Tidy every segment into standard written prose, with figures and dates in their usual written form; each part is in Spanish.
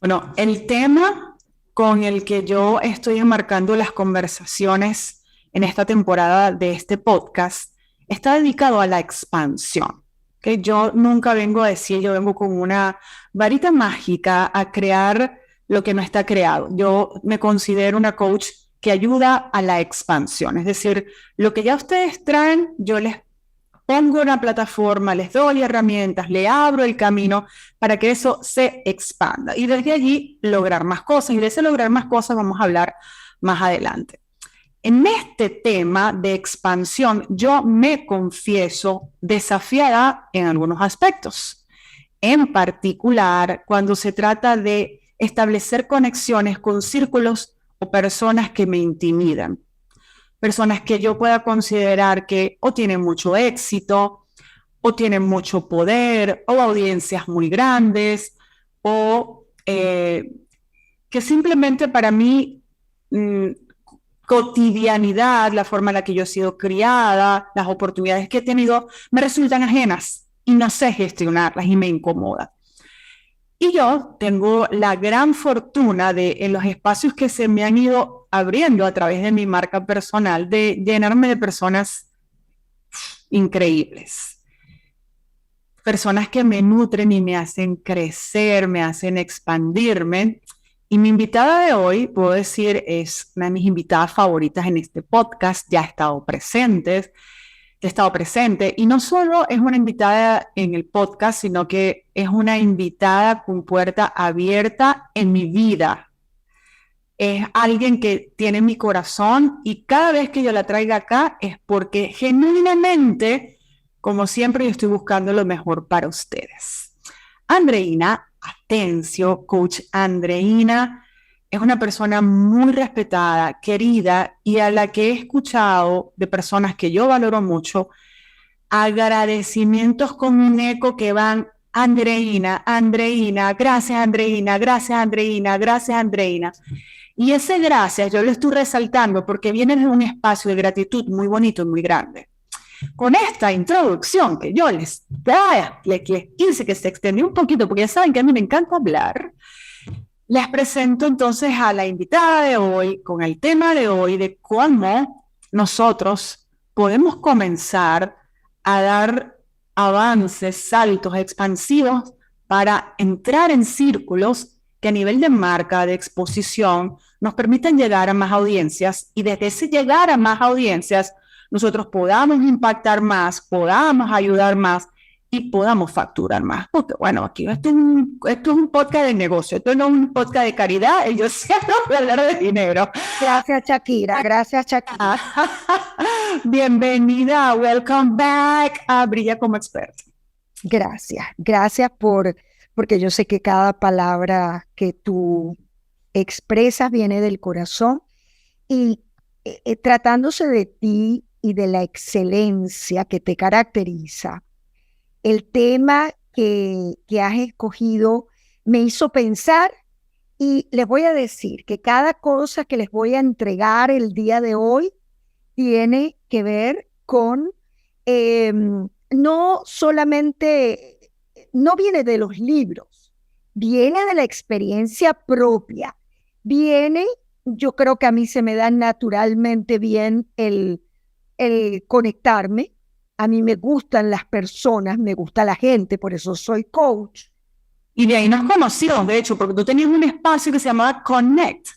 Bueno, el tema con el que yo estoy enmarcando las conversaciones en esta temporada de este podcast está dedicado a la expansión. ¿Okay? Yo nunca vengo a decir, yo vengo con una varita mágica a crear lo que no está creado. Yo me considero una coach que ayuda a la expansión, es decir, lo que ya ustedes traen, yo les pongo una plataforma, les doy herramientas, le abro el camino para que eso se expanda y desde allí lograr más cosas. Y de ese lograr más cosas vamos a hablar más adelante. En este tema de expansión, yo me confieso desafiada en algunos aspectos. En particular, cuando se trata de establecer conexiones con círculos o personas que me intimidan, personas que yo pueda considerar que o tienen mucho éxito, o tienen mucho poder, o audiencias muy grandes, o que simplemente para mí cotidianidad, la forma en la que yo he sido criada, las oportunidades que he tenido, me resultan ajenas y no sé gestionarlas y me incomoda. Y yo tengo la gran fortuna de, en los espacios que se me han ido abriendo a través de mi marca personal, de llenarme de personas increíbles. Personas que me nutren y me hacen crecer, me hacen expandirme. Y mi invitada de hoy, puedo decir, es una de mis invitadas favoritas en este podcast. Ya ha estado presente, y no solo es una invitada en el podcast, sino que es una invitada con puerta abierta en mi vida. Es alguien que tiene mi corazón y cada vez que yo la traiga acá es porque genuinamente, como siempre, yo estoy buscando lo mejor para ustedes. Andreina Atencio, coach Andreina, es una persona muy respetada, querida y a la que he escuchado de personas que yo valoro mucho, agradecimientos con un eco que van: Andreina, Andreina, gracias Andreina, gracias Andreina, gracias Andreina. Y ese gracias yo lo estoy resaltando porque viene de un espacio de gratitud muy bonito y muy grande. Con esta introducción que yo les hice, que se extendió un poquito, porque ya saben que a mí me encanta hablar, les presento entonces a la invitada de hoy con el tema de hoy de cómo nosotros podemos comenzar a dar avances, saltos expansivos para entrar en círculos que a nivel de marca, de exposición, nos permiten llegar a más audiencias y desde ese llegar a más audiencias nosotros podamos impactar más, podamos ayudar más y podamos facturar más. Porque bueno, aquí esto es un podcast de negocio, esto no es un podcast de caridad, yo siento hablar de dinero. Gracias, Shakira. Gracias, Shakira. Bienvenida, welcome back a Brilla como Experta. Gracias. Gracias porque yo sé que cada palabra que tú expresas viene del corazón y tratándose de ti y de la excelencia que te caracteriza, el tema que has escogido me hizo pensar y les voy a decir que cada cosa que les voy a entregar el día de hoy tiene que ver con, no solamente, no viene de los libros, viene de la experiencia propia, viene, yo creo que a mí se me da naturalmente bien el conectarme, a mí me gustan las personas, me gusta la gente, por eso soy coach. Y de ahí nos conocimos, de hecho, porque tú tenías un espacio que se llamaba Connect,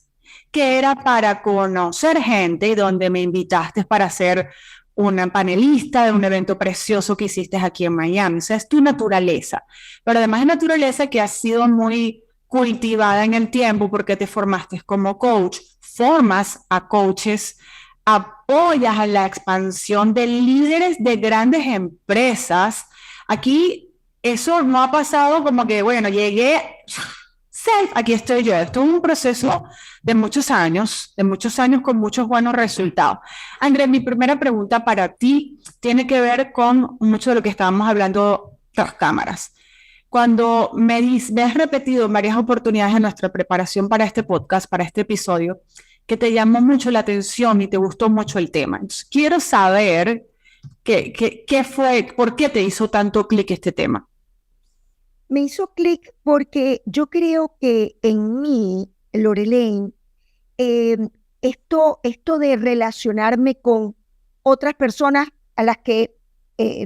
que era para conocer gente y donde me invitaste para ser una panelista de un evento precioso que hiciste aquí en Miami. O sea, es tu naturaleza. Pero además es naturaleza que ha sido muy cultivada en el tiempo porque te formaste como coach, formas a coaches, apoyas a la expansión de líderes de grandes empresas. Aquí eso no ha pasado como que, bueno, llegué, safe, aquí estoy yo. Esto es un proceso de muchos años con muchos buenos resultados. Andrés, mi primera pregunta para ti tiene que ver con mucho de lo que estábamos hablando tras cámaras. Cuando me has repetido en varias oportunidades en nuestra preparación para este podcast, para este episodio, que te llamó mucho la atención y te gustó mucho el tema. Entonces, quiero saber qué fue, por qué te hizo tanto clic este tema. me hizo clic porque yo creo que en mí, Lorelaine, eh, esto de relacionarme con otras personas a las que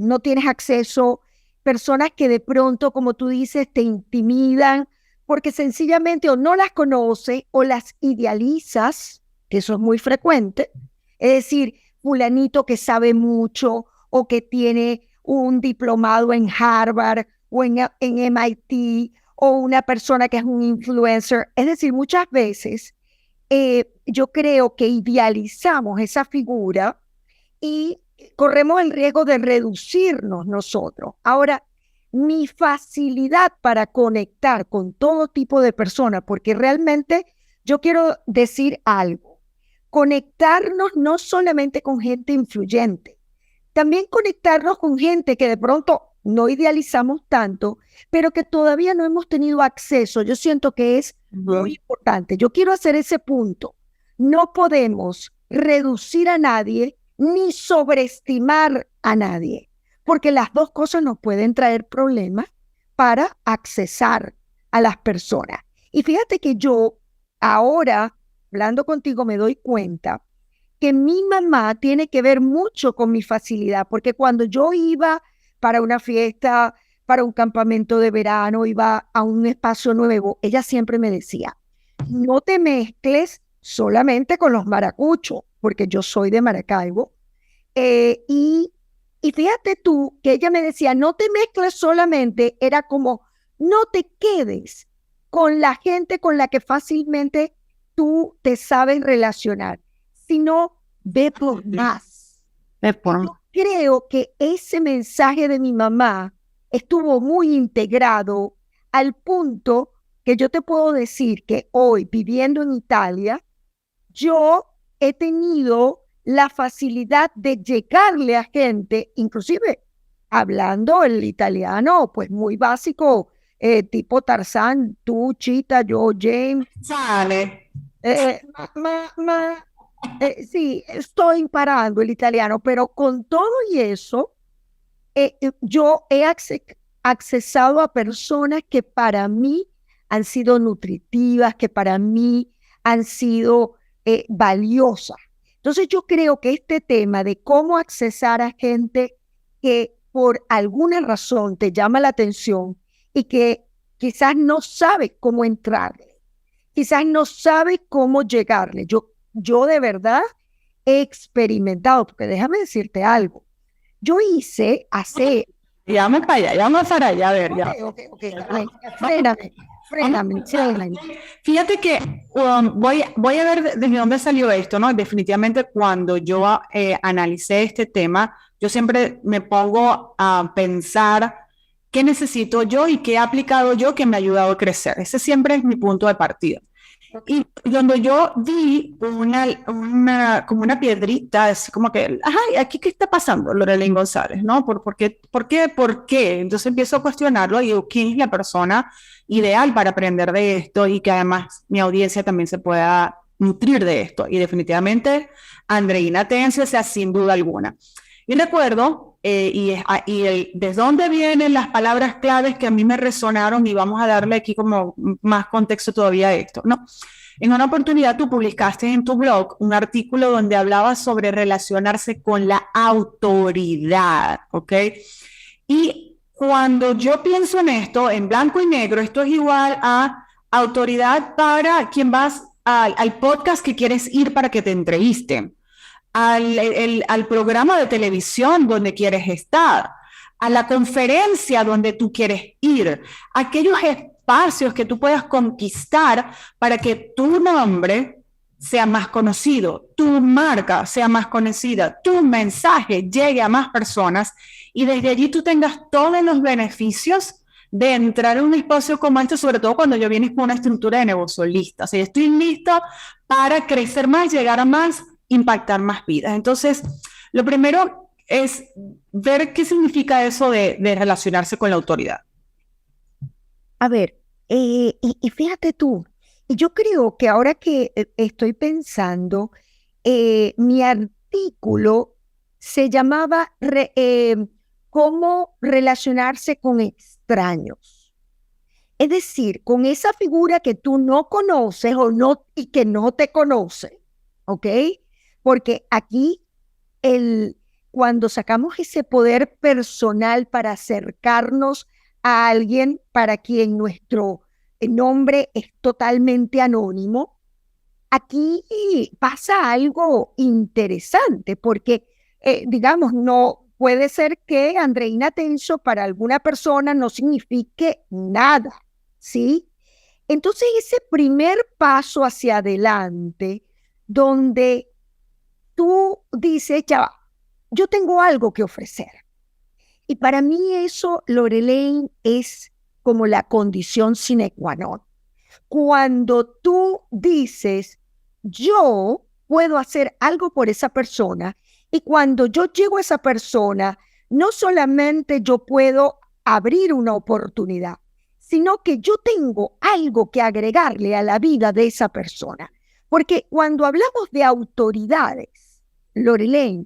no tienes acceso, personas que de pronto, como tú dices, te intimidan, porque sencillamente o no las conoces o las idealizas, que eso es muy frecuente, es decir, fulanito que sabe mucho o que tiene un diplomado en Harvard o en MIT o una persona que es un influencer. Es decir, muchas veces yo creo que idealizamos esa figura y corremos el riesgo de reducirnos nosotros. Ahora, mi facilidad para conectar con todo tipo de personas, porque realmente yo quiero decir algo, conectarnos no solamente con gente influyente, también conectarnos con gente que de pronto no idealizamos tanto, pero que todavía no hemos tenido acceso. Yo siento que es muy importante. Yo quiero hacer ese punto. No podemos reducir a nadie ni sobreestimar a nadie, porque las dos cosas nos pueden traer problemas para accesar a las personas. Y fíjate que yo ahora, hablando contigo, me doy cuenta que mi mamá tiene que ver mucho con mi facilidad, porque cuando yo iba para una fiesta, para un campamento de verano, iba a un espacio nuevo, ella siempre me decía, no te mezcles solamente con los maracuchos, porque yo soy de Maracaibo, eh, y, y fíjate tú que ella me decía, no te mezcles solamente, era como, no te quedes con la gente con la que fácilmente tú te sabes relacionar, sino ve por más. Yo creo que ese mensaje de mi mamá estuvo muy integrado al punto que yo te puedo decir que hoy, viviendo en Italia, yo he tenido la facilidad de llegarle a gente, inclusive hablando el italiano, pues muy básico, tipo Tarzán, tú, Chita, yo, James. Sale. Eh, ma, ma, sí, estoy imparando el italiano, pero con todo y eso, yo he accesado a personas que para mí han sido nutritivas, que para mí han sido valiosas. Entonces yo creo que este tema de cómo accesar a gente que por alguna razón te llama la atención y que quizás no sabes cómo entrarle, quizás no sabes cómo llegarle. Yo de verdad he experimentado, porque déjame decirte algo. Yo hice hace... Llame para allá, llame para allá, a ver, ya. Ok, fréname, fréname. Fíjate que voy a ver desde dónde salió esto, ¿no? Definitivamente cuando yo analicé este tema, yo siempre me pongo a pensar qué necesito yo y qué he aplicado yo que me ha ayudado a crecer. Ese siempre es mi punto de partida. Y cuando yo vi como una piedrita, así como que, ay, ¿aquí qué está pasando, Lorelaine González? ¿No? ¿Por qué? Entonces empiezo a cuestionarlo y digo, ¿quién es la persona ideal para aprender de esto y que además mi audiencia también se pueda nutrir de esto? Y definitivamente Andreina Tencio, o sea, sin duda alguna. Y recuerdo, desde dónde vienen las palabras claves que a mí me resonaron y vamos a darle aquí como más contexto todavía a esto, ¿no? En una oportunidad tú publicaste en tu blog un artículo donde hablabas sobre relacionarse con la autoridad, ¿ok? Y cuando yo pienso en esto, en blanco y negro, esto es igual a autoridad para quien vas al podcast que quieres ir para que te entrevisten, al programa de televisión donde quieres estar, a la conferencia donde tú quieres ir, aquellos espacios que tú puedas conquistar para que tu nombre sea más conocido, tu marca sea más conocida, tu mensaje llegue a más personas y desde allí tú tengas todos los beneficios de entrar en un espacio como este, sobre todo cuando yo vienes con una estructura de negocio lista. O sea, yo estoy listo para crecer más, llegar a más, impactar más vidas. Entonces, lo primero es ver qué significa eso de relacionarse con la autoridad. A ver, y fíjate tú, yo creo que ahora que estoy pensando, mi artículo se llamaba ¿Cómo relacionarse con extraños? Es decir, con esa figura que tú no conoces o no, y que no te conoce, ¿ok? Porque aquí cuando sacamos ese poder personal para acercarnos a alguien para quien nuestro nombre es totalmente anónimo, aquí pasa algo interesante, porque, digamos, no puede ser que Andreina Tenso para alguna persona no signifique nada, ¿sí? Entonces, ese primer paso hacia adelante, donde tú dices, ya va, yo tengo algo que ofrecer. Y para mí eso, Lorelaine, es como la condición sine qua non. Cuando tú dices, yo puedo hacer algo por esa persona, y cuando yo llego a esa persona, no solamente yo puedo abrir una oportunidad, sino que yo tengo algo que agregarle a la vida de esa persona. Porque cuando hablamos de autoridades, Lorelaine,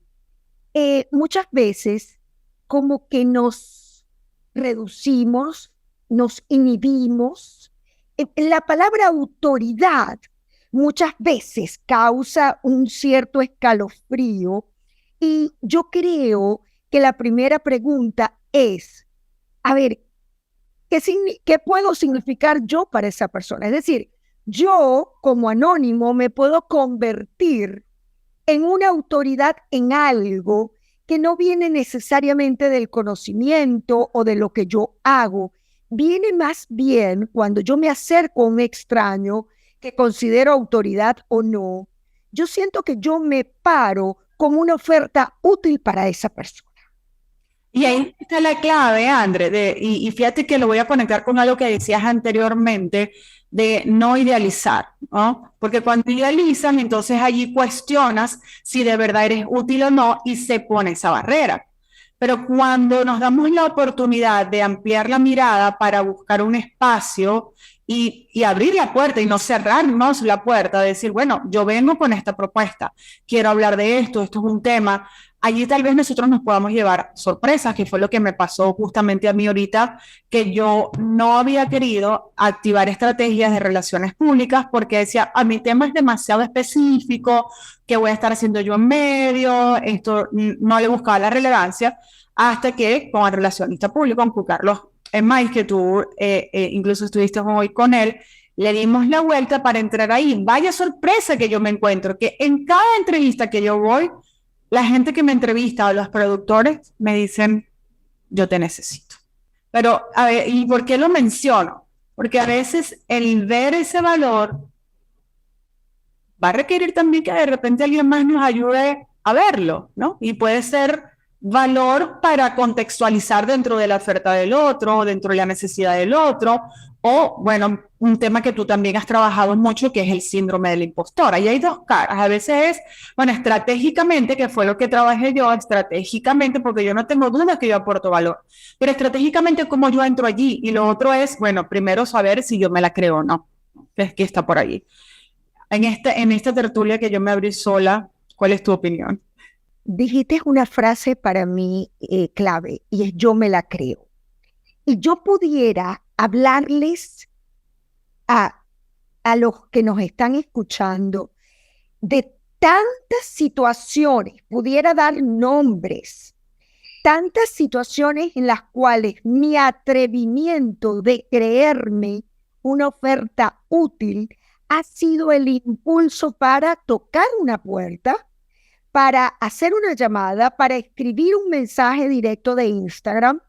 muchas veces como que nos reducimos, nos inhibimos. La palabra autoridad muchas veces causa un cierto escalofrío, y yo creo que la primera pregunta es, a ver, ¿qué puedo significar yo para esa persona? Es decir, yo como anónimo me puedo convertir en una autoridad en algo que no viene necesariamente del conocimiento o de lo que yo hago. Viene más bien cuando yo me acerco a un extraño que considero autoridad o no. Yo siento que yo me paro como una oferta útil para esa persona. Y ahí está la clave, André, y fíjate que lo voy a conectar con algo que decías anteriormente, de no idealizar, ¿no? Porque cuando idealizan, entonces allí cuestionas si de verdad eres útil o no y se pone esa barrera. Pero cuando nos damos la oportunidad de ampliar la mirada para buscar un espacio y abrir la puerta y no cerrarnos la puerta, decir, bueno, yo vengo con esta propuesta, quiero hablar de esto es un tema, allí tal vez nosotros nos podamos llevar sorpresas, que fue lo que me pasó justamente a mí ahorita, que yo no había querido activar estrategias de relaciones públicas porque decía, a mi tema es demasiado específico, ¿qué voy a estar haciendo yo en medio? Esto no le buscaba la relevancia, hasta que con el relacionista público, con Carlos May, que tú incluso estuviste hoy con él, le dimos la vuelta para entrar ahí. Vaya sorpresa que yo me encuentro, que en cada entrevista que yo voy, la gente que me entrevista o los productores me dicen, yo te necesito. Pero, a ver, ¿y por qué lo menciono? Porque a veces el ver ese valor va a requerir también que de repente alguien más nos ayude a verlo, ¿no? Y puede ser valor para contextualizar dentro de la oferta del otro, dentro de la necesidad del otro, o, bueno, un tema que tú también has trabajado mucho, que es el síndrome del impostor. Ahí hay dos caras. A veces es, bueno, estratégicamente, que fue lo que trabajé yo, estratégicamente, porque yo no tengo duda que yo aporto valor, pero estratégicamente, cómo yo entro allí. Y lo otro es, bueno, primero saber si yo me la creo o no. Es que está por allí. En esta tertulia que yo me abrí sola, ¿cuál es tu opinión? Dijiste una frase para mí clave, y es yo me la creo. Y yo pudiera hablarles a, a los que nos están escuchando de tantas situaciones, pudiera dar nombres, tantas situaciones en las cuales mi atrevimiento de creerme una oferta útil ha sido el impulso para tocar una puerta, para hacer una llamada, para escribir un mensaje directo de Instagram,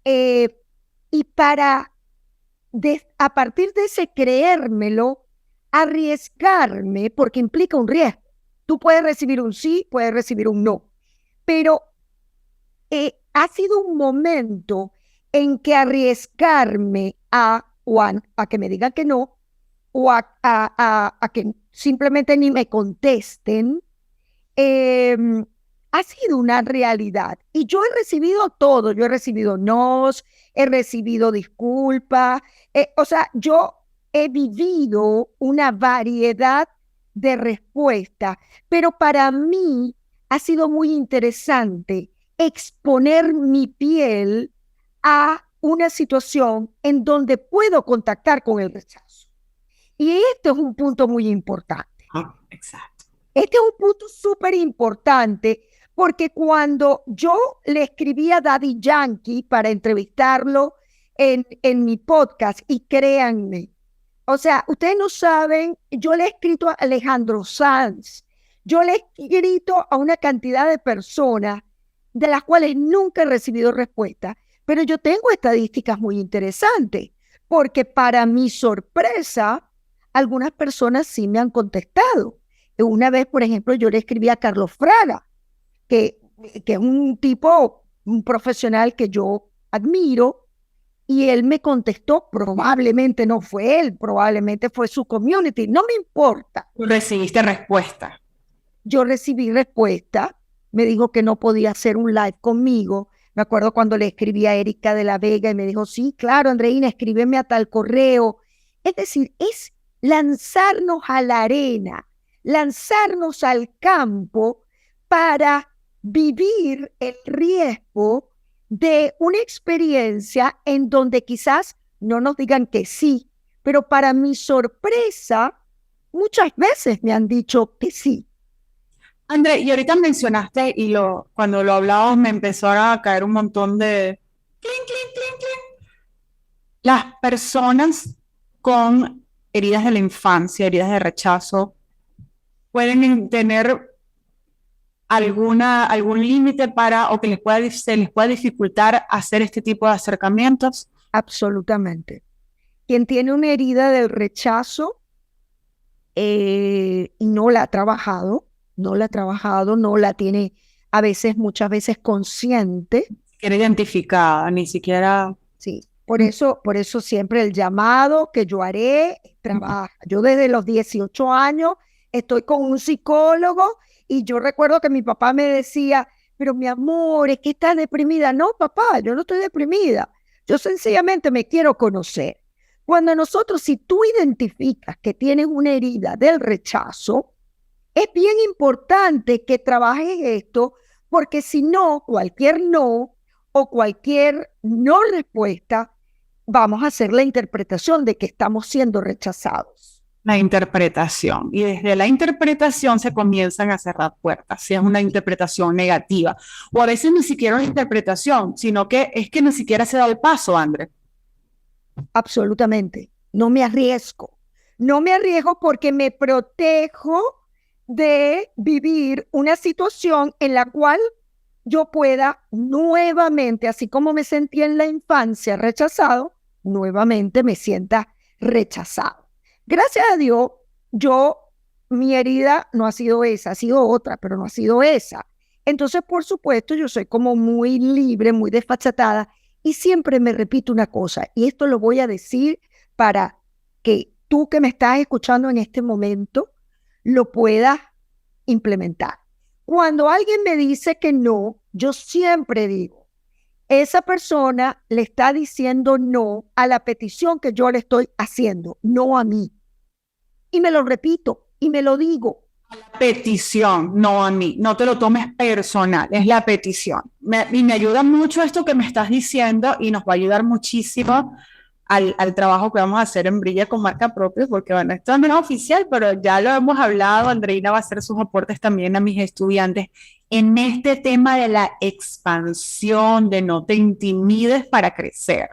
y para, a partir de ese creérmelo, arriesgarme, porque implica un riesgo. Tú puedes recibir un sí, puedes recibir un no, pero ha sido un momento en que arriesgarme a que me digan que no, o a que simplemente ni me contesten, ha sido una realidad. Y yo he recibido todo, yo he recibido nos, he recibido disculpas, o sea, yo he vivido una variedad de respuestas, pero para mí ha sido muy interesante exponer mi piel a una situación en donde puedo contactar con el rechazo. Y este es un punto muy importante. Exacto. Este es un punto súper importante porque cuando yo le escribí a Daddy Yankee para entrevistarlo en mi podcast, y créanme, o sea, ustedes no saben, yo le he escrito a Alejandro Sanz, yo le he escrito a una cantidad de personas de las cuales nunca he recibido respuesta, pero yo tengo estadísticas muy interesantes, porque para mi sorpresa, algunas personas sí me han contestado. Una vez, por ejemplo, yo le escribí a Carlos Fraga, que es un tipo, un profesional que yo admiro, y él me contestó, probablemente no fue él, probablemente fue su community, no me importa. Tú recibiste respuesta. Yo recibí respuesta, me dijo que no podía hacer un live conmigo. Me acuerdo cuando le escribí a Erika de la Vega y me dijo, sí, claro, Andreina, escríbeme a tal correo. Es decir, es lanzarnos a la arena, lanzarnos al campo para vivir el riesgo de una experiencia en donde quizás no nos digan que sí, pero para mi sorpresa, muchas veces me han dicho que sí. André, y ahorita mencionaste, y cuando lo hablábamos me empezó a caer un montón de clink, clink, clink, clink. Las personas con heridas de la infancia, heridas de rechazo, pueden tener algún límite o que se les pueda dificultar hacer este tipo de acercamientos. Absolutamente. Quien tiene una herida del rechazo y no la ha trabajado, no la tiene muchas veces consciente. Ni identificada, ni siquiera. Sí, por eso siempre el llamado que yo haré trabaja. Yo desde los 18 años estoy con un psicólogo y yo recuerdo que mi papá me decía, pero mi amor, es que estás deprimida. No, papá, yo no estoy deprimida. Yo sencillamente me quiero conocer. Si tú identificas que tienes una herida del rechazo, es bien importante que trabajes esto, porque si no, cualquier no o cualquier no respuesta, vamos a hacer la interpretación de que estamos siendo rechazados. La interpretación. Y desde la interpretación se comienzan a cerrar puertas, si es una interpretación negativa. O a veces ni siquiera una interpretación, sino que es que ni siquiera se da el paso, André. Absolutamente. No me arriesgo. No me arriesgo porque me protejo de vivir una situación en la cual yo pueda nuevamente, así como me sentí en la infancia rechazado, nuevamente me sienta rechazado. Gracias a Dios, mi herida no ha sido esa, ha sido otra, pero no ha sido esa. Entonces, por supuesto, yo soy como muy libre, muy desfachatada, y siempre me repito una cosa, y esto lo voy a decir para que tú que me estás escuchando en este momento lo puedas implementar. Cuando alguien me dice que no, yo siempre digo, esa persona le está diciendo no a la petición que yo le estoy haciendo, no a mí. Y me lo repito y me lo digo. La petición, no a mí, no te lo tomes personal, es la petición. Y me ayuda mucho esto que me estás diciendo y nos va a ayudar muchísimo al trabajo que vamos a hacer en Brilla con Marca Propia, porque bueno, esto no es oficial, pero ya lo hemos hablado, Andreina va a hacer sus aportes también a mis estudiantes en este tema de la expansión, de no te intimides para crecer,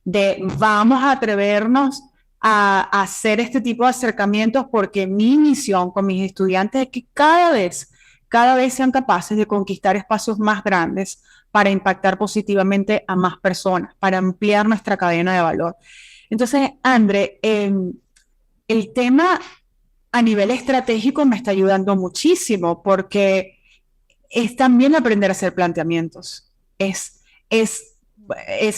de vamos a atrevernos a hacer este tipo de acercamientos, porque mi misión con mis estudiantes es que cada vez sean capaces de conquistar espacios más grandes para impactar positivamente a más personas, para ampliar nuestra cadena de valor. Entonces, André, el tema a nivel estratégico me está ayudando muchísimo, porque es también aprender a hacer planteamientos, es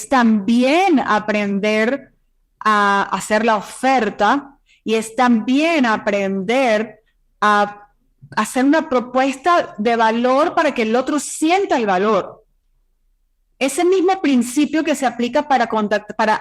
también aprender a hacer la oferta, y es también aprender a hacer una propuesta de valor para que el otro sienta el valor. ese mismo principio que se aplica para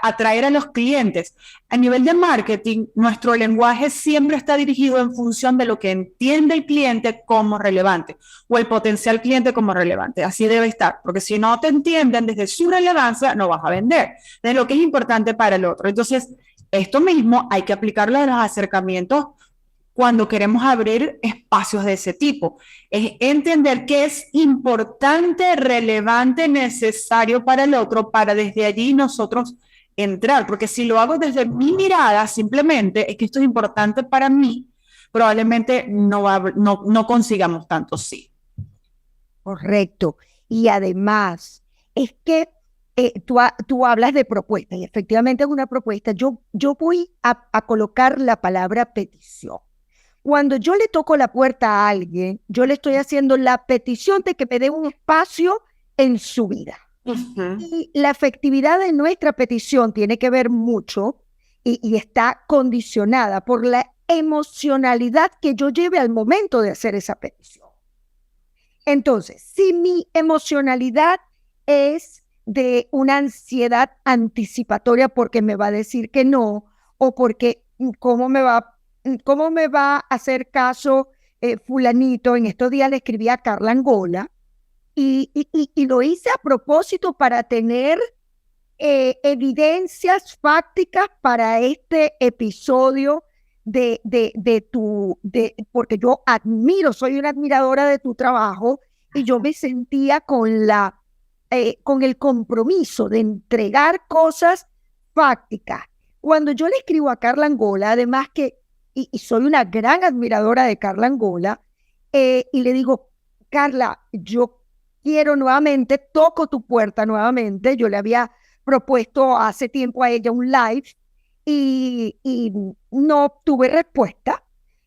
atraer a los clientes. A nivel de marketing, nuestro lenguaje siempre está dirigido en función de lo que entiende el cliente como relevante o el potencial cliente como relevante. Así debe estar, porque si no te entienden desde su relevancia, no vas a vender. De lo que es importante para el otro. Entonces, esto mismo hay que aplicarlo a los acercamientos cuando queremos abrir espacios de ese tipo. Es entender qué es importante, relevante, necesario para el otro, para desde allí nosotros entrar. Porque si lo hago desde mi mirada, simplemente es que esto es importante para mí, probablemente no consigamos tanto sí. Correcto. Y además, es que tú hablas de propuesta y efectivamente es una propuesta. Yo voy a colocar la palabra petición. Cuando yo le toco la puerta a alguien, yo le estoy haciendo la petición de que me dé un espacio en su vida. Y la efectividad de nuestra petición tiene que ver mucho y está condicionada por la emocionalidad que yo lleve al momento de hacer esa petición. Entonces, si mi emocionalidad es de una ansiedad anticipatoria porque me va a decir que no, o porque cómo me va a hacer caso fulanito. En estos días le escribí a Carla Angola y lo hice a propósito para tener evidencias fácticas para este episodio porque yo soy una admiradora de tu trabajo y yo me sentía con el compromiso de entregar cosas fácticas. Cuando yo le escribo a Carla Angola, además y soy una gran admiradora de Carla Angola, y le digo, Carla, yo quiero nuevamente, toco tu puerta nuevamente. Yo le había propuesto hace tiempo a ella un live y no obtuve respuesta.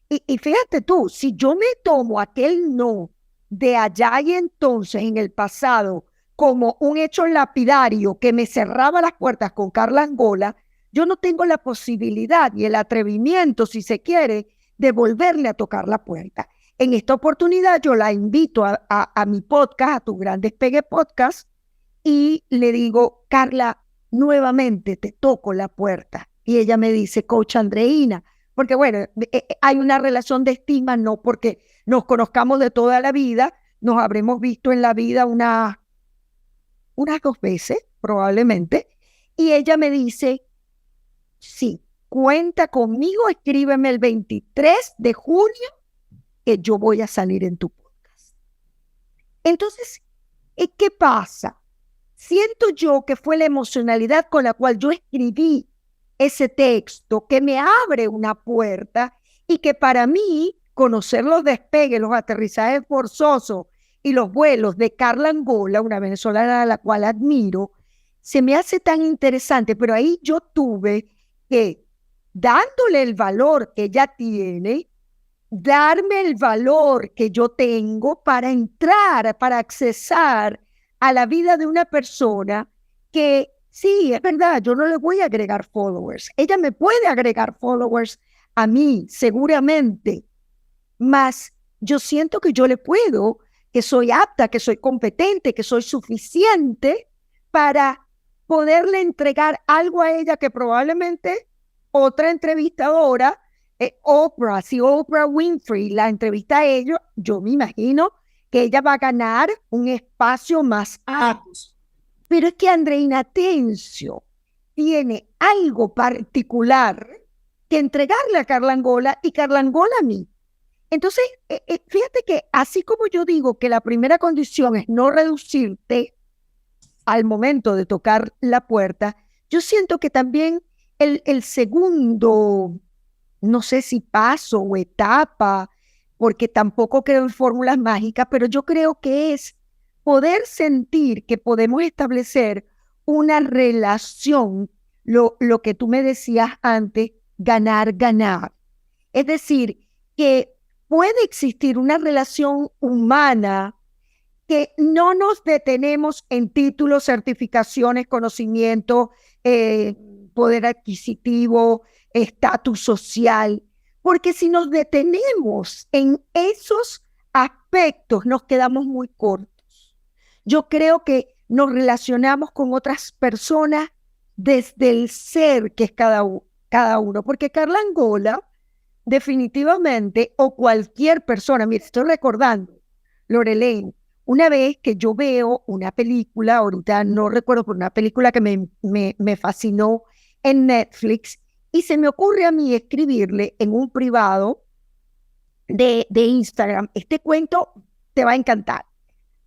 Y fíjate tú, si yo me tomo aquel no de allá y entonces en el pasado como un hecho lapidario que me cerraba las puertas con Carla Angola, yo no tengo la posibilidad y el atrevimiento, si se quiere, de volverle a tocar la puerta. En esta oportunidad yo la invito a mi podcast, a tu Gran Despegue Podcast, y le digo, Carla, nuevamente te toco la puerta. Y ella me dice, Coach Andreina, porque bueno, hay una relación de estima, no porque nos conozcamos de toda la vida, nos habremos visto en la vida unas 2 veces, probablemente, y ella me dice, sí, cuenta conmigo, escríbeme el 23 de junio que yo voy a salir en tu podcast. Entonces, ¿qué pasa? Siento yo que fue la emocionalidad con la cual yo escribí ese texto que me abre una puerta y que para mí conocer los despegues, los aterrizajes forzosos y los vuelos de Carla Angola, una venezolana a la cual admiro, se me hace tan interesante, pero ahí yo tuve que, dándole el valor que ella tiene, darme el valor que yo tengo para entrar, para accesar a la vida de una persona que, sí, es verdad, yo no le voy a agregar followers. Ella me puede agregar followers a mí, seguramente, mas yo siento que yo le puedo, que soy apta, que soy competente, que soy suficiente para poderle entregar algo a ella que probablemente otra entrevistadora, Oprah, si Oprah Winfrey la entrevista a ella, yo me imagino que ella va a ganar un espacio más amplio. Pero es que Andreina Tencio tiene algo particular que entregarle a Carla Angola y Carla Angola a mí. Entonces, fíjate que así como yo digo que la primera condición es no reducirte al momento de tocar la puerta, yo siento que también el segundo, no sé si paso o etapa, porque tampoco creo en fórmulas mágicas, pero yo creo que es poder sentir que podemos establecer una relación, lo que tú me decías antes, ganar, ganar. Es decir, que puede existir una relación humana que no nos detenemos en títulos, certificaciones, conocimiento, poder adquisitivo, estatus social, porque si nos detenemos en esos aspectos nos quedamos muy cortos. Yo creo que nos relacionamos con otras personas desde el ser que es cada uno. Porque Carla Angola, definitivamente, o cualquier persona, mira, estoy recordando, Lorelaine, una vez que yo veo una película, ahorita no recuerdo, pero una película que me fascinó en Netflix, y se me ocurre a mí escribirle en un privado de Instagram, este cuento te va a encantar,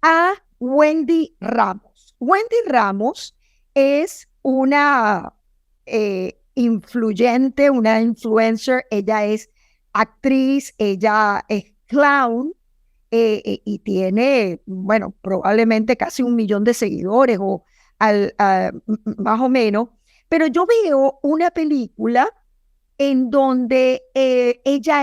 a Wendy Ramos. Wendy Ramos es una influyente, una influencer, ella es actriz, ella es clown, y tiene, bueno, probablemente casi 1 millón de seguidores o más o menos, pero yo veo una película en donde ella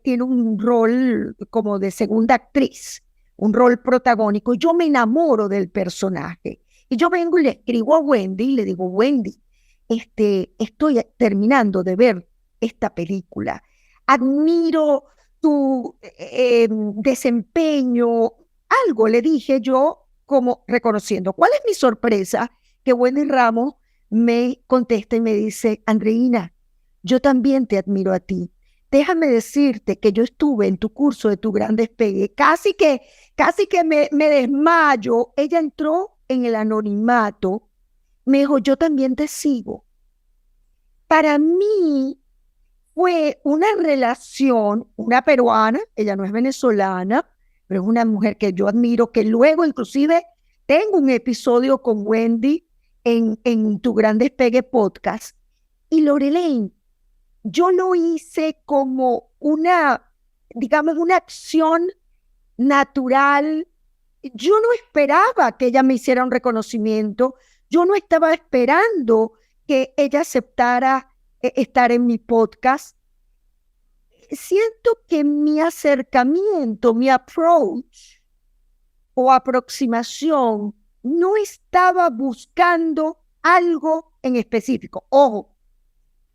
tiene un rol como de segunda actriz, un rol protagónico, y yo me enamoro del personaje. Y yo vengo y le escribo a Wendy y le digo, Wendy, estoy terminando de ver esta película. Admiro tu desempeño. Algo le dije yo como reconociendo. ¿Cuál es mi sorpresa? Que Wendy Ramos me contesta y me dice, Andreina, yo también te admiro a ti. Déjame decirte que yo estuve en tu curso de Tu Gran Despegue. Casi que me desmayo. Ella entró en el anonimato. Me dijo, yo también te sigo. Para mí fue una relación, una peruana, ella no es venezolana, pero es una mujer que yo admiro, que luego inclusive tengo un episodio con Wendy en Tu Gran Despegue podcast. Y Lorelaine, yo lo hice como digamos, una acción natural. Yo no esperaba que ella me hiciera un reconocimiento. Yo no estaba esperando que ella aceptara estar en mi podcast. Siento que mi acercamiento, mi approach o aproximación no estaba buscando algo en específico. Ojo,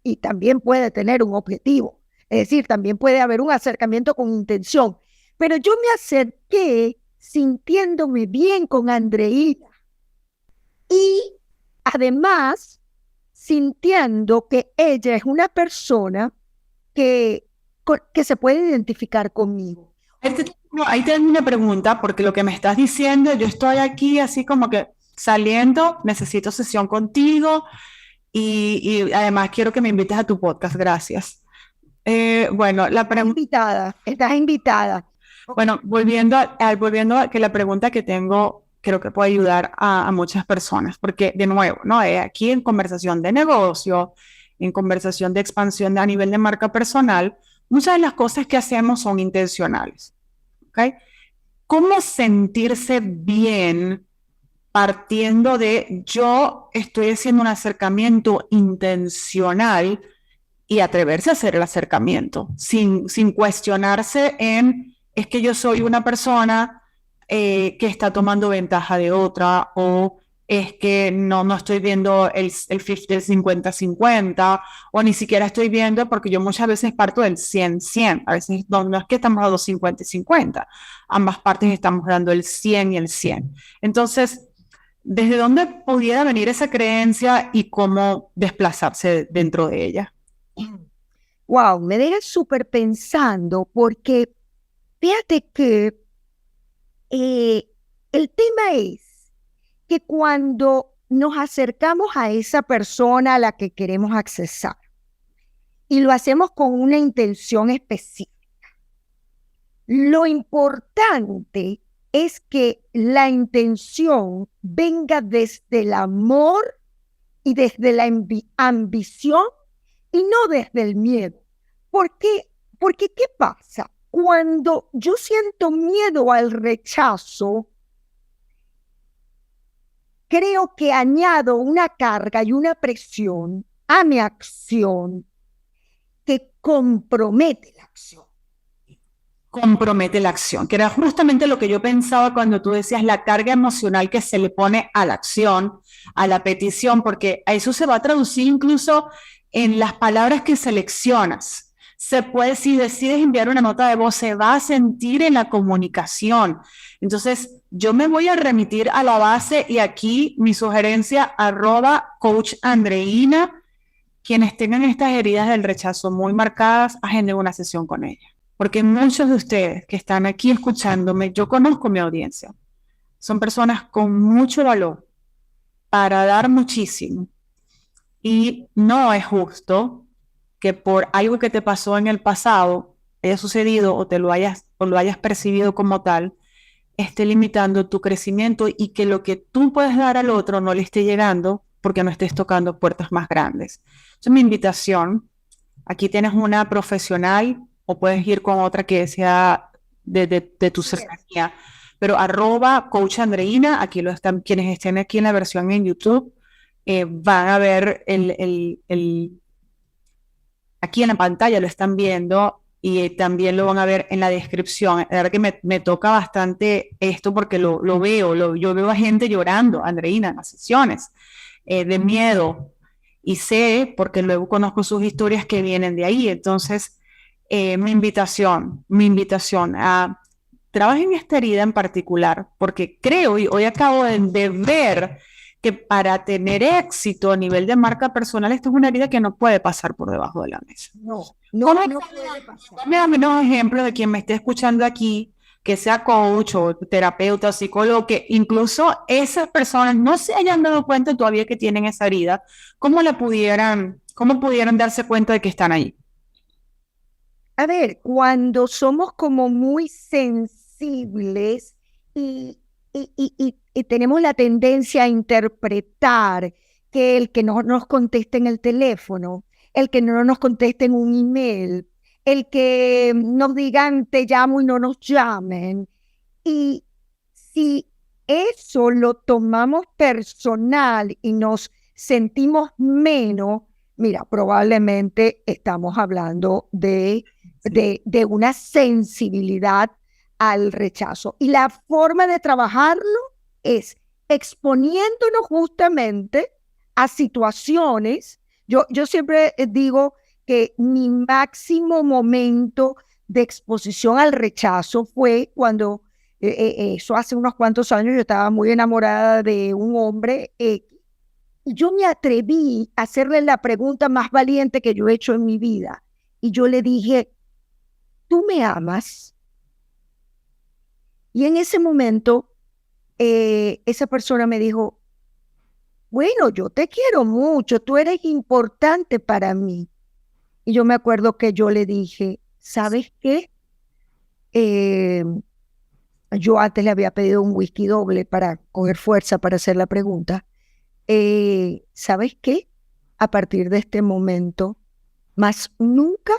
y también puede tener un objetivo. Es decir, también puede haber un acercamiento con intención. Pero yo me acerqué sintiéndome bien con Andreina. Y además, sintiendo que ella es una persona que se puede identificar conmigo. Ahí te tengo una pregunta, porque lo que me estás diciendo, yo estoy aquí así como que saliendo, necesito sesión contigo y además quiero que me invites a tu podcast, gracias. Bueno, la pregunta... Estás invitada. Bueno, volviendo a que la pregunta que tengo creo que puede ayudar a muchas personas, porque de nuevo, ¿no? Aquí en conversación de negocio, en conversación de expansión a nivel de marca personal, muchas de las cosas que hacemos son intencionales, ¿ok? ¿Cómo sentirse bien partiendo de yo estoy haciendo un acercamiento intencional y atreverse a hacer el acercamiento sin cuestionarse en es que yo soy una persona que está tomando ventaja de otra o es que no estoy viendo el 50, el 50-50 o ni siquiera estoy viendo porque yo muchas veces parto del 100-100. A veces no es que estamos dando 50-50. Ambas partes estamos dando el 100 y el 100. Entonces, ¿desde dónde pudiera venir esa creencia y cómo desplazarse dentro de ella? Wow, me deja súper pensando porque fíjate que el tema es que cuando nos acercamos a esa persona a la que queremos accesar y lo hacemos con una intención específica, lo importante es que la intención venga desde el amor y desde la ambición y no desde el miedo. ¿Por qué? Porque ¿qué pasa? Cuando yo siento miedo al rechazo, creo que añado una carga y una presión a mi acción que compromete la acción. Compromete la acción, que era justamente lo que yo pensaba cuando tú decías la carga emocional que se le pone a la acción, a la petición, porque a eso se va a traducir incluso en las palabras que seleccionas. Se puede, si decides enviar una nota de voz, se va a sentir en la comunicación. Entonces, yo me voy a remitir a la base y aquí mi sugerencia, @coachandreina. Quienes tengan estas heridas del rechazo muy marcadas, agenden una sesión con ella. Porque muchos de ustedes que están aquí escuchándome, yo conozco mi audiencia, son personas con mucho valor para dar muchísimo. Y no es justo que por algo que te pasó en el pasado haya sucedido o lo hayas percibido como tal, esté limitando tu crecimiento y que lo que tú puedes dar al otro no le esté llegando porque no estés tocando puertas más grandes. Esa es mi invitación. Aquí tienes una profesional o puedes ir con otra que sea de tu cercanía. Pero @coachandreina, aquí lo están, quienes estén aquí en la versión en YouTube, van a ver aquí en la pantalla, lo están viendo y también lo van a ver en la descripción. La verdad que me toca bastante esto porque lo veo, yo veo a gente llorando, Andreina, en las sesiones, de miedo. Y sé, porque luego conozco sus historias que vienen de ahí. Entonces, mi invitación a trabajen esta herida en particular, porque creo, y hoy acabo de ver que para tener éxito a nivel de marca personal, esto es una herida que no puede pasar por debajo de la mesa. No puede pasar. Dame menos ejemplos de quien me esté escuchando aquí, que sea coach o terapeuta o psicólogo, que incluso esas personas no se hayan dado cuenta todavía que tienen esa herida, cómo pudieran darse cuenta de que están ahí? A ver, cuando somos como muy sensibles y tenemos la tendencia a interpretar que el que no nos conteste en el teléfono, el que no nos conteste en un email, el que nos digan te llamo y no nos llamen. Y si eso lo tomamos personal y nos sentimos menos, mira, probablemente estamos hablando de una sensibilidad al rechazo. Y la forma de trabajarlo es exponiéndonos justamente a situaciones. Yo siempre digo que mi máximo momento de exposición al rechazo fue cuando, eso hace unos cuantos años, yo estaba muy enamorada de un hombre. Yo me atreví a hacerle la pregunta más valiente que yo he hecho en mi vida. Y yo le dije, ¿tú me amas? Y en ese momento, esa persona me dijo, bueno, yo te quiero mucho, tú eres importante para mí. Y yo me acuerdo que yo le dije, ¿sabes qué? Yo antes le había pedido un whisky doble para coger fuerza para hacer la pregunta. ¿Sabes qué? A partir de este momento, más nunca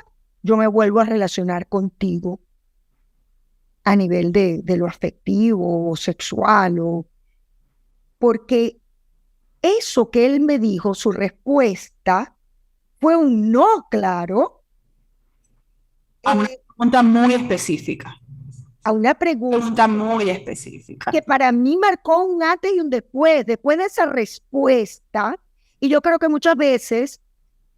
yo me vuelvo a relacionar contigo a nivel de lo afectivo o sexual, porque eso que él me dijo, su respuesta, fue un no claro A una pregunta muy específica. a una pregunta muy específica. Que para mí marcó un antes y un después. Después de esa respuesta, y yo creo que muchas veces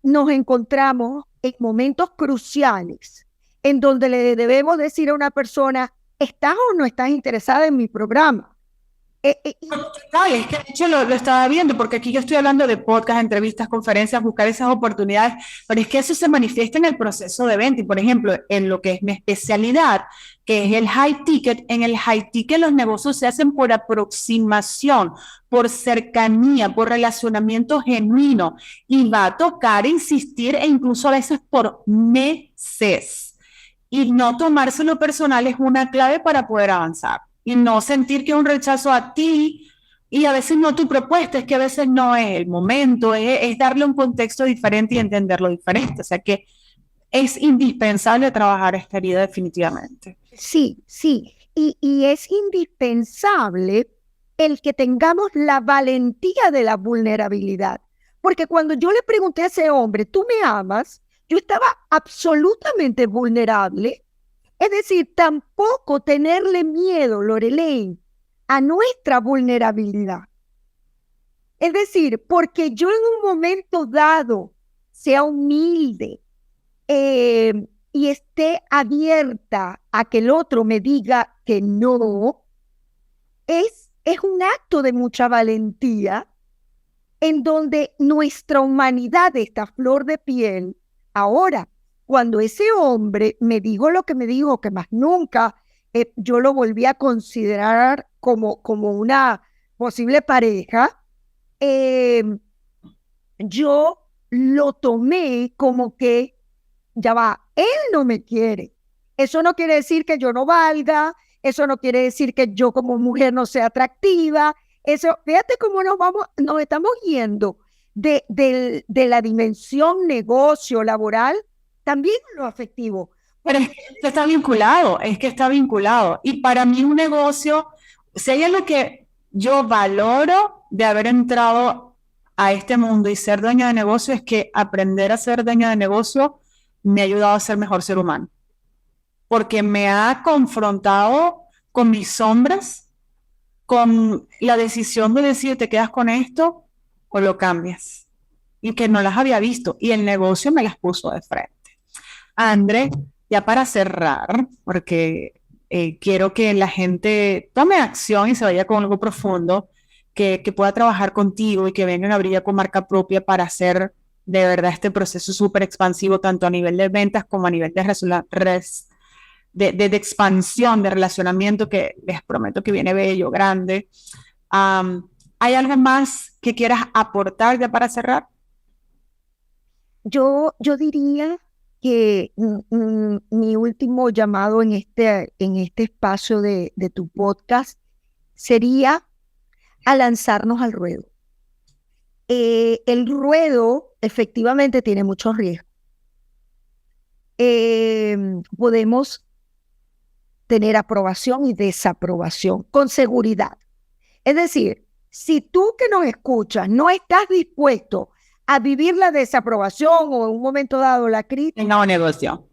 nos encontramos en momentos cruciales en donde le debemos decir a una persona, ¿estás o no estás interesada en mi programa? Ay, es que de hecho lo estaba viendo, porque aquí yo estoy hablando de podcast, entrevistas, conferencias, buscar esas oportunidades, pero es que eso se manifiesta en el proceso de venta. Y por ejemplo, en lo que es mi especialidad, que es el high ticket, en el high ticket los negocios se hacen por aproximación, por cercanía, por relacionamiento genuino, y va a tocar insistir e incluso a veces por meses. Y no tomárselo personal es una clave para poder avanzar y no sentir que es un rechazo a ti y a veces no tu propuesta, es que a veces no es el momento, es darle un contexto diferente y entenderlo diferente. O sea que es indispensable trabajar esta herida definitivamente. Sí, sí, y es indispensable el que tengamos la valentía de la vulnerabilidad, porque cuando yo le pregunté a ese hombre, ¿tú me amas? Yo estaba absolutamente vulnerable. Es decir, tampoco tenerle miedo, Lorelei, a nuestra vulnerabilidad. Es decir, porque yo en un momento dado sea humilde y esté abierta a que el otro me diga que no, es un acto de mucha valentía en donde nuestra humanidad está a flor de piel. Ahora, cuando ese hombre me dijo lo que me dijo, que más nunca yo lo volví a considerar como una posible pareja, eh, yo lo tomé como que ya va, él no me quiere. Eso no quiere decir que yo no valga, eso no quiere decir que yo como mujer no sea atractiva. Eso, fíjate cómo nos estamos yendo de la dimensión negocio laboral, también lo afectivo. Pero es que está vinculado, es que está vinculado. Y para mí un negocio, si hay algo que yo valoro de haber entrado a este mundo y ser dueño de negocio, es que aprender a ser dueño de negocio me ha ayudado a ser mejor ser humano. Porque me ha confrontado con mis sombras, con la decisión de decir, te quedas con esto o lo cambias. Y que no las había visto. Y el negocio me las puso de frente. André, ya para cerrar, porque quiero que la gente tome acción y se vaya con algo profundo, que pueda trabajar contigo y que vengan a Brilla con marca propia para hacer de verdad este proceso súper expansivo, tanto a nivel de ventas como a nivel de expansión, de relacionamiento, que les prometo que viene bello, grande. ¿Hay algo más que quieras aportar ya para cerrar? Yo diría que mi último llamado en este espacio de tu podcast sería a lanzarnos al ruedo. El ruedo efectivamente tiene muchos riesgos. Podemos tener aprobación y desaprobación con seguridad. Es decir, si tú que nos escuchas no estás dispuesto a vivir la desaprobación o en un momento dado la crítica, Tenga un negocio.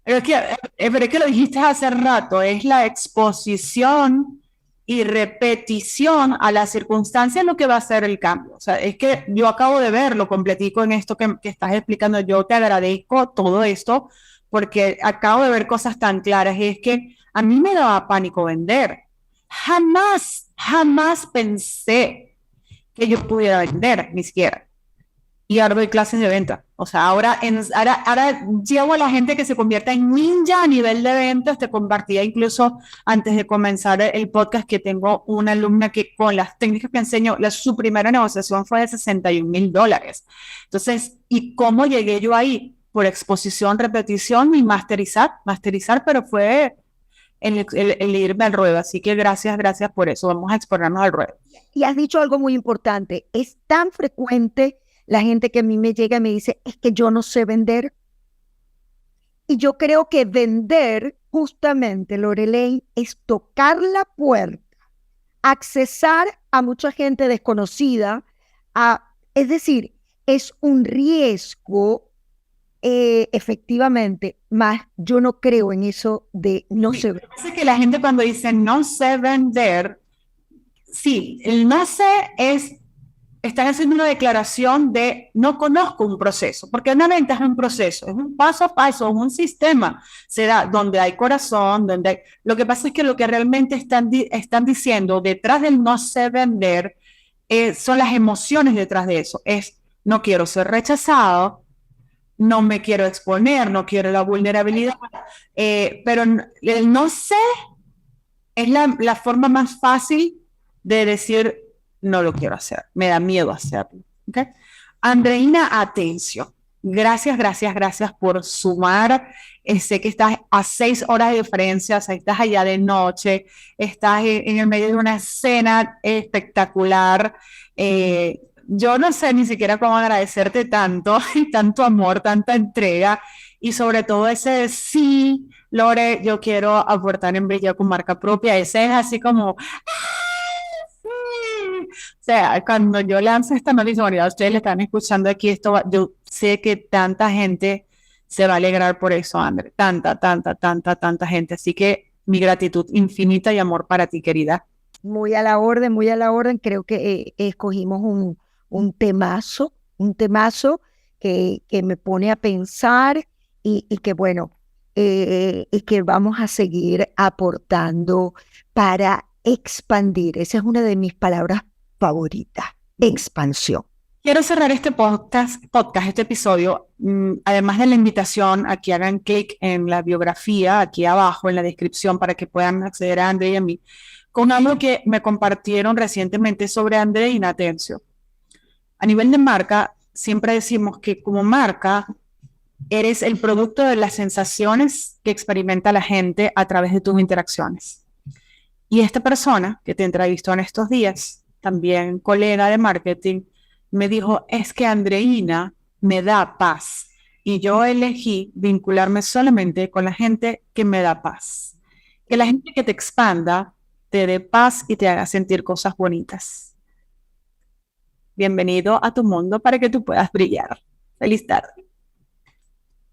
Pero es que lo dijiste hace rato, es la exposición y repetición a las circunstancias lo que va a hacer el cambio. O sea, es que yo acabo de verlo completico en esto que estás explicando. Yo te agradezco todo esto porque acabo de ver cosas tan claras. Y es que a mí me daba pánico vender. Jamás pensé que yo pudiera vender, ni siquiera. Y ahora doy clases de venta. O sea, ahora llevo a la gente que se convierta en ninja a nivel de ventas. Te compartía incluso antes de comenzar el podcast que tengo una alumna que con las técnicas que enseño, su primera negociación fue de $61,000. Entonces, ¿y cómo llegué yo ahí? Por exposición, repetición y masterizar, pero fue el irme al ruedo. Así que gracias por eso. Vamos a exponernos al ruedo. y has dicho algo muy importante, es tan frecuente la gente que a mí me llega y me dice, es que yo no sé vender. Y yo creo que vender, justamente, Lorelei, es tocar la puerta, accesar a mucha gente desconocida, es decir, es un riesgo, efectivamente, más yo no creo en eso de no sé vender. Parece que la gente cuando dice no sé vender, sí, el no sé están haciendo una declaración de no conozco un proceso, porque una venta es un proceso, es un paso a paso, es un sistema, se da donde hay corazón, lo que pasa es que lo que realmente están diciendo detrás del no sé vender son las emociones detrás de eso, es no quiero ser rechazado, no me quiero exponer, no quiero la vulnerabilidad, pero el no sé es la forma más fácil de decir no lo quiero hacer, me da miedo hacerlo. ¿Okay? Andreina Atencio, gracias por sumar. Sé que estás a 6 horas de diferencia, o sea, estás allá de noche, estás en el medio de una escena espectacular. Yo no sé ni siquiera cómo agradecerte tanto, tanto amor, tanta entrega y sobre todo ese sí, Lore, yo quiero aportar en Brilla con marca propia. Ese es así como o sea, cuando yo lanzo esta noticia, bueno, ustedes le están escuchando aquí, yo sé que tanta gente se va a alegrar por eso, André. Tanta gente. Así que mi gratitud infinita y amor para ti, querida. Muy a la orden, muy a la orden. Creo que escogimos un temazo que me pone a pensar y que bueno, y que vamos a seguir aportando para expandir. Esa es una de mis palabras favoritas, expansión. Quiero cerrar este podcast, este episodio, además de la invitación a que hagan clic en la biografía, aquí abajo en la descripción, para que puedan acceder a André y a mí, con algo que me compartieron recientemente sobre André y Natencio. A nivel de marca, siempre decimos que como marca eres el producto de las sensaciones que experimenta la gente a través de tus interacciones. Y esta persona que te entrevistó en estos días, también colega de marketing, me dijo, es que Andreina me da paz. Y yo elegí vincularme solamente con la gente que me da paz. Que la gente que te expanda, te dé paz y te haga sentir cosas bonitas. Bienvenido a tu mundo para que tú puedas brillar. Feliz tarde.